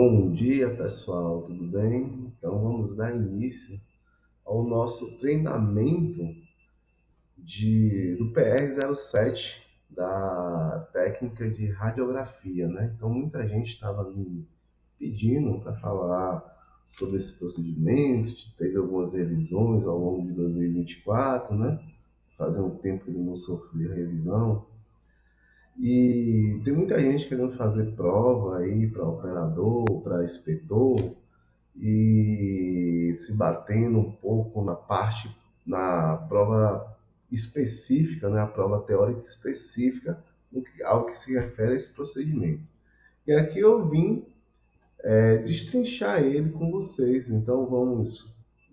Bom dia, pessoal, tudo bem? Então vamos dar início ao nosso treinamento do PR-07 da técnica de radiografia, né? Então muita gente estava me pedindo para falar sobre esse procedimento, teve algumas revisões ao longo de 2024, né? Fazia um tempo que ele não sofria revisão. E tem muita gente querendo fazer prova aí para operador, para inspetor, e se batendo um pouco na prova específica, né, a prova teórica específica, ao que se refere a esse procedimento. E aqui eu vim destrinchar ele com vocês. Então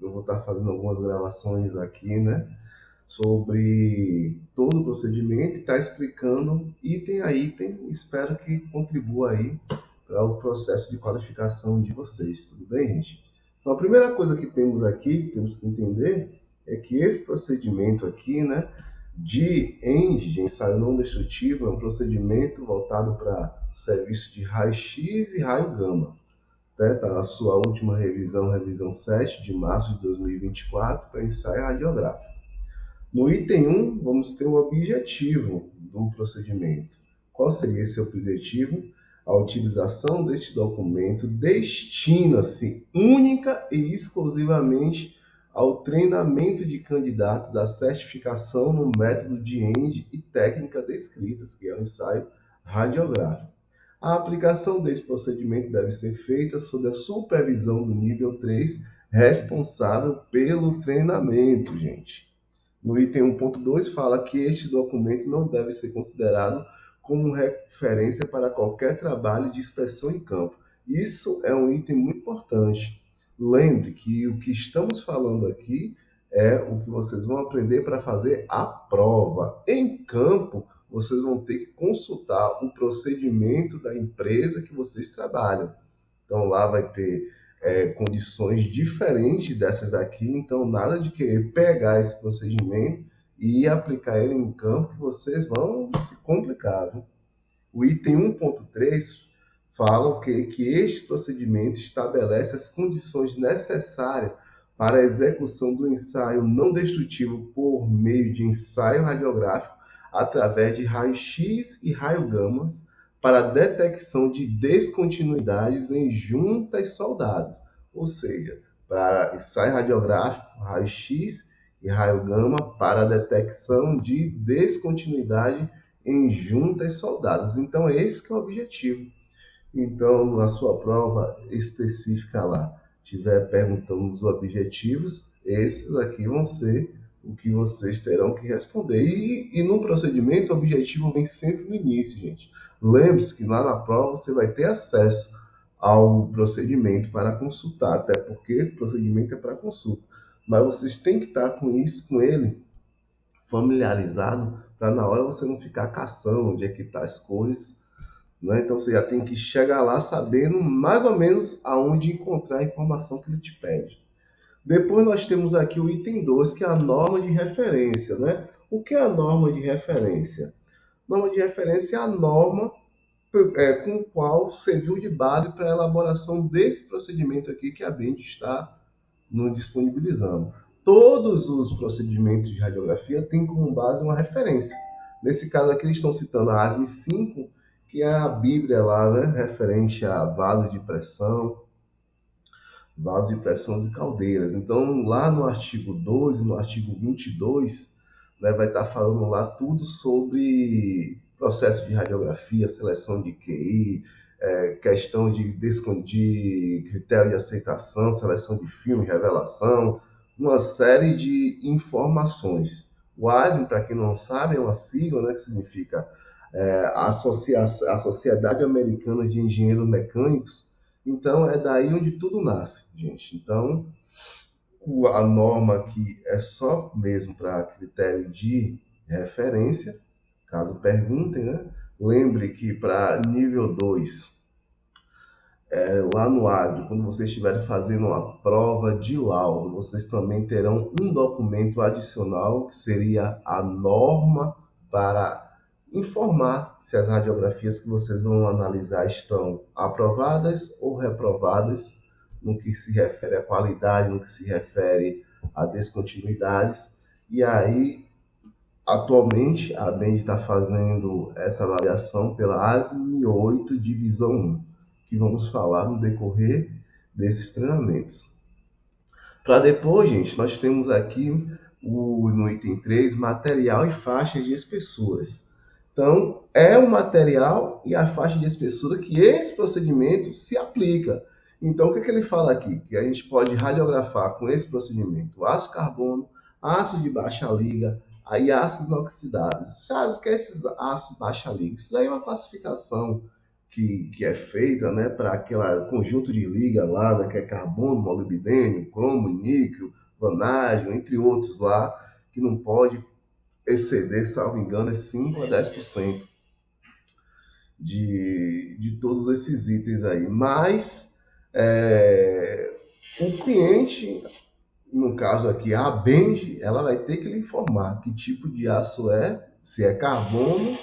eu vou estar fazendo algumas gravações aqui, né, sobre todo o procedimento, está explicando item a item. Espero que contribua aí para o processo de qualificação de vocês, tudo bem, gente? Então, a primeira coisa que temos aqui, que temos que entender, é que esse procedimento aqui, né, de ENG, de ensaio não destrutivo, é um procedimento voltado para serviço de raio-x e raio-gama. Está na sua última revisão, revisão 7, de março de 2024, para ensaio radiográfico. No item 1, vamos ter o objetivo do procedimento. Qual seria esse objetivo? A utilização deste documento destina-se única e exclusivamente ao treinamento de candidatos à certificação no método de END e técnica descritas, que é o ensaio radiográfico. A aplicação desse procedimento deve ser feita sob a supervisão do nível 3, responsável pelo treinamento, gente. No item 1.2 fala que este documento não deve ser considerado como referência para qualquer trabalho de inspeção em campo. Isso é um item muito importante. Lembre que o que estamos falando aqui é o que vocês vão aprender para fazer a prova. Em campo, vocês vão ter que consultar o procedimento da empresa que vocês trabalham. Então, lá vai ter condições diferentes dessas daqui, então nada de querer pegar esse procedimento e aplicar ele em campo, que vocês vão se complicar, viu? O item 1.3 fala que este procedimento estabelece as condições necessárias para a execução do ensaio não destrutivo por meio de ensaio radiográfico através de raio-x e raio-gamas, para a detecção de descontinuidades em juntas soldadas, ou seja, para ensaio radiográfico, raio-x e raio-gama para a detecção de descontinuidade em juntas soldadas. Então, esse que é o objetivo. Então, na sua prova específica lá, estiver perguntando os objetivos, esses aqui vão ser o que vocês terão que responder. E no procedimento, o objetivo vem sempre no início, gente. Lembre-se que lá na prova você vai ter acesso ao procedimento para consultar, até porque o procedimento é para consulta. Mas vocês têm que estar com isso, com ele familiarizado, para na hora você não ficar caçando onde é que está as coisas, né? Então você já tem que chegar lá sabendo mais ou menos aonde encontrar a informação que ele te pede. Depois nós temos aqui o item 2, que é a norma de referência, né? O que é a norma de referência? Norma de referência é a norma com o qual serviu de base para a elaboração desse procedimento aqui que a Bend está nos disponibilizando. Todos os procedimentos de radiografia têm como base uma referência. Nesse caso aqui eles estão citando a ASME 5, que é a Bíblia lá, né, referente a vasos de pressão e caldeiras. Então, lá no artigo 2 e no artigo 22, né, vai estar falando lá tudo sobre processo de radiografia, seleção de QI, questão de critério de aceitação, seleção de filme, revelação, uma série de informações. O ASME, para quem não sabe, é uma sigla, né, que significa a Sociedade Americana de Engenheiros Mecânicos. Então, é daí onde tudo nasce, gente. Então, a norma aqui é só mesmo para critério de referência, caso perguntem, né? Lembre que para nível 2, lá no ASBE, quando vocês estiverem fazendo uma prova de laudo, vocês também terão um documento adicional, que seria a norma para informar se as radiografias que vocês vão analisar estão aprovadas ou reprovadas no que se refere à qualidade, no que se refere a descontinuidades. E aí, atualmente, a BEND está fazendo essa avaliação pela ASME 8 Divisão 1, que vamos falar no decorrer desses treinamentos. Para depois, gente, nós temos aqui no item 3, material e faixas de espessuras. Então, é o material e a faixa de espessura que esse procedimento se aplica. Então, o que ele fala aqui? Que a gente pode radiografar com esse procedimento ácido carbono, ácido de baixa liga, aí ácidos inoxidáveis. Sabe o que é esses ácidos baixa liga? Isso daí é uma classificação que é feita, né, para aquele conjunto de liga lá, né, que é carbono, molibdênio, cromo, níquel, vanádio, entre outros lá, que não pode exceder, salvo engano, é 5 a 10% de todos esses itens aí. Mas o cliente, no caso aqui, a BEND, ela vai ter que lhe informar que tipo de aço é, se é carbono,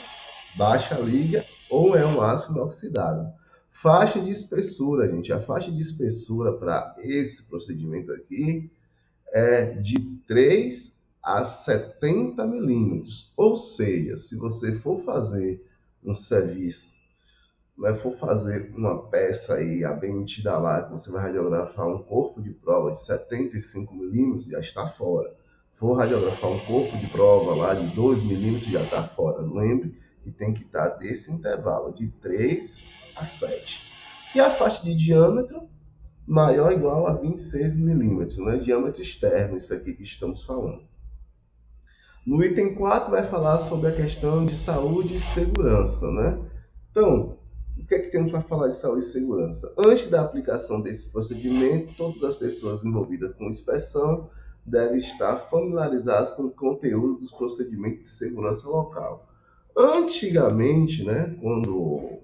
baixa liga ou é um aço inoxidável. Faixa de espessura, gente. A faixa de espessura para esse procedimento aqui é de 3 a 70 milímetros. Ou seja, se você for fazer um serviço, né, for fazer uma peça aí, a bem nítida lá, que você vai radiografar um corpo de prova de 75 milímetros, já está fora. For radiografar um corpo de prova lá de 2 milímetros, já está fora. Lembre que tem que estar desse intervalo, de 3 a 7. E a faixa de diâmetro, maior ou igual a 26 milímetros, né? Diâmetro externo, isso aqui que estamos falando. No item 4 vai falar sobre a questão de saúde e segurança, né? Então, o que é que temos para falar de saúde e segurança? Antes da aplicação desse procedimento, todas as pessoas envolvidas com inspeção devem estar familiarizadas com o conteúdo dos procedimentos de segurança local. Antigamente, né, quando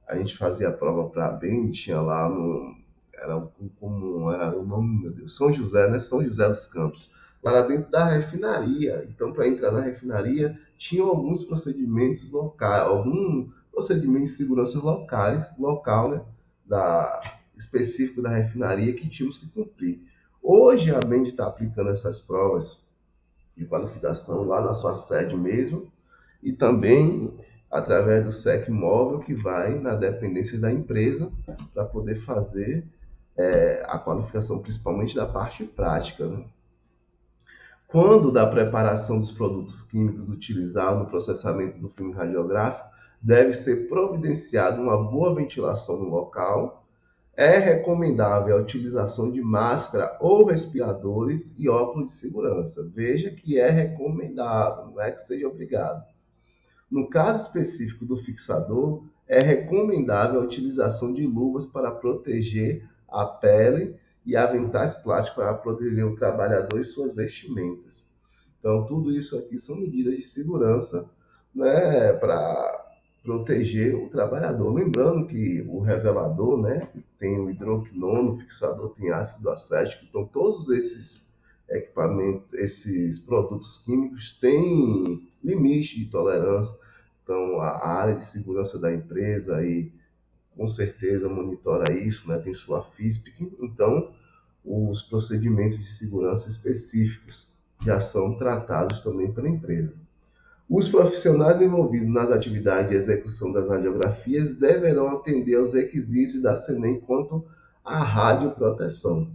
a gente fazia a prova para a BEM, tinha lá era o nome, meu Deus, São José, né? São José dos Campos. Lá era dentro da refinaria. Então, para entrar na refinaria, tinham alguns procedimentos locais, algum procedimento de segurança local, né? Específico da refinaria que tínhamos que cumprir. Hoje, a BEND está aplicando essas provas de qualificação lá na sua sede mesmo, e também através do SEC móvel, que vai na dependência da empresa para poder fazer a qualificação, principalmente da parte prática, né? Quando da preparação dos produtos químicos utilizados no processamento do filme radiográfico, deve ser providenciada uma boa ventilação no local. É recomendável a utilização de máscara ou respiradores e óculos de segurança. Veja que é recomendável, não é que seja obrigado. No caso específico do fixador, é recomendável a utilização de luvas para proteger a pele e aventais plásticos para proteger o trabalhador e suas vestimentas. Então, tudo isso aqui são medidas de segurança, né, para proteger o trabalhador. Lembrando que o revelador, né, tem o hidroquinona, o fixador tem ácido acético, então todos esses equipamentos, esses produtos químicos têm limite de tolerância. Então, a área de segurança da empresa aí, com certeza monitora isso, né? Tem sua FISPIC. Então, os procedimentos de segurança específicos já são tratados também pela empresa. Os profissionais envolvidos nas atividades de execução das radiografias deverão atender aos requisitos da CENEM quanto à radioproteção.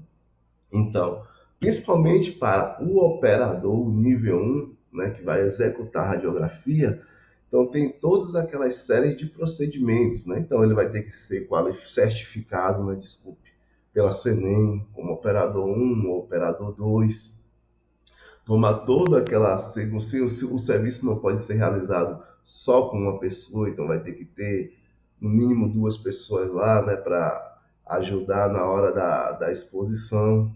Então, principalmente para o operador, o nível 1, né, que vai executar a radiografia, então tem todas aquelas séries de procedimentos, né? Então ele vai ter que ser certificado, né, pela CENEM, como operador 1 ou operador 2. Tomar toda aquela... o serviço não pode ser realizado só com uma pessoa, então vai ter que ter no mínimo 2 pessoas lá, né, para ajudar na hora da exposição.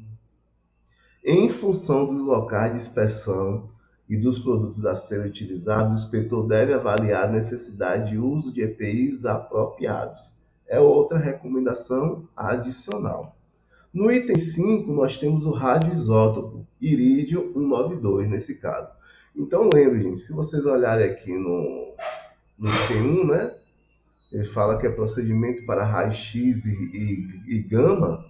Em função dos locais de inspeção e dos produtos a serem utilizados, o inspetor deve avaliar a necessidade de uso de EPIs apropriados. É outra recomendação adicional. No item 5, nós temos o radioisótopo, irídio 192 nesse caso. Então, lembre, gente, se vocês olharem aqui no item 1, né? Ele fala que é procedimento para raio-x e gama,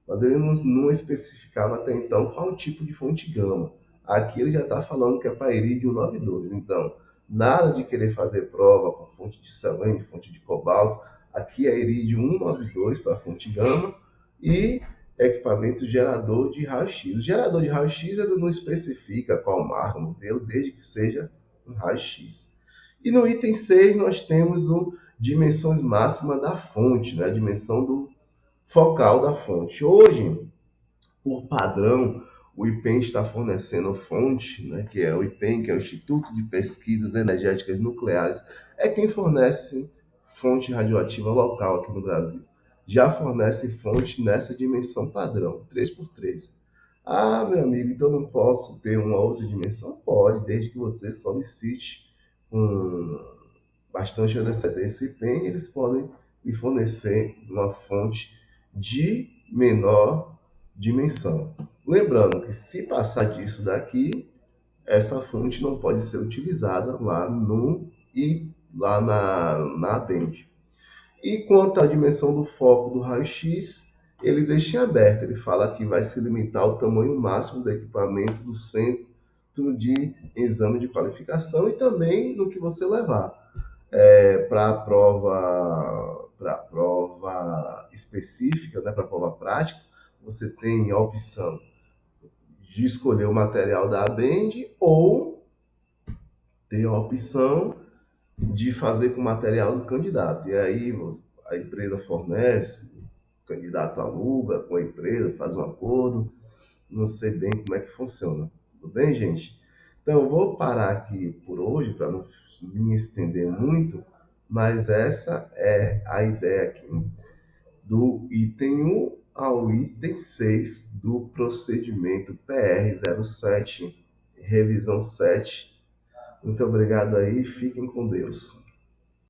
mas ele não especificava até então qual tipo de fonte gama. Aqui ele já está falando que é para irídio 92. Então, nada de querer fazer prova com fonte de selênio, fonte de cobalto. Aqui é irídio 192 para fonte gama e equipamento gerador de raio-x. O gerador de raio-x ele não especifica qual marca, modelo, desde que seja um raio-x. E no item 6 nós temos o dimensões máximas da fonte, né? A dimensão do focal da fonte. Hoje, por padrão, o IPEM está fornecendo fonte, né, que é o IPEM, que é o Instituto de Pesquisas Energéticas Nucleares, é quem fornece fonte radioativa local aqui no Brasil. Já fornece fonte nessa dimensão padrão, 3x3. Ah, meu amigo, então não posso ter uma outra dimensão? Pode, desde que você solicite com bastante antecedência o IPEM, eles podem lhe fornecer uma fonte de menor dimensão. Lembrando que se passar disso daqui, essa fonte não pode ser utilizada lá na band. E quanto à dimensão do foco do raio-x, ele deixa em aberto. Ele fala que vai se limitar ao tamanho máximo do equipamento do centro de exame de qualificação e também no que você levar. Para a prova específica, né, para a prova prática, você tem a opção de escolher o material da Band ou tem a opção de fazer com o material do candidato. E aí a empresa fornece, o candidato aluga com a empresa, faz um acordo. Não sei bem como é que funciona. Tudo bem, gente? Então, eu vou parar aqui por hoje para não me estender muito, mas essa é a ideia aqui do item 1 ao item 6 do procedimento PR07, revisão 7. Muito obrigado aí, fiquem com Deus.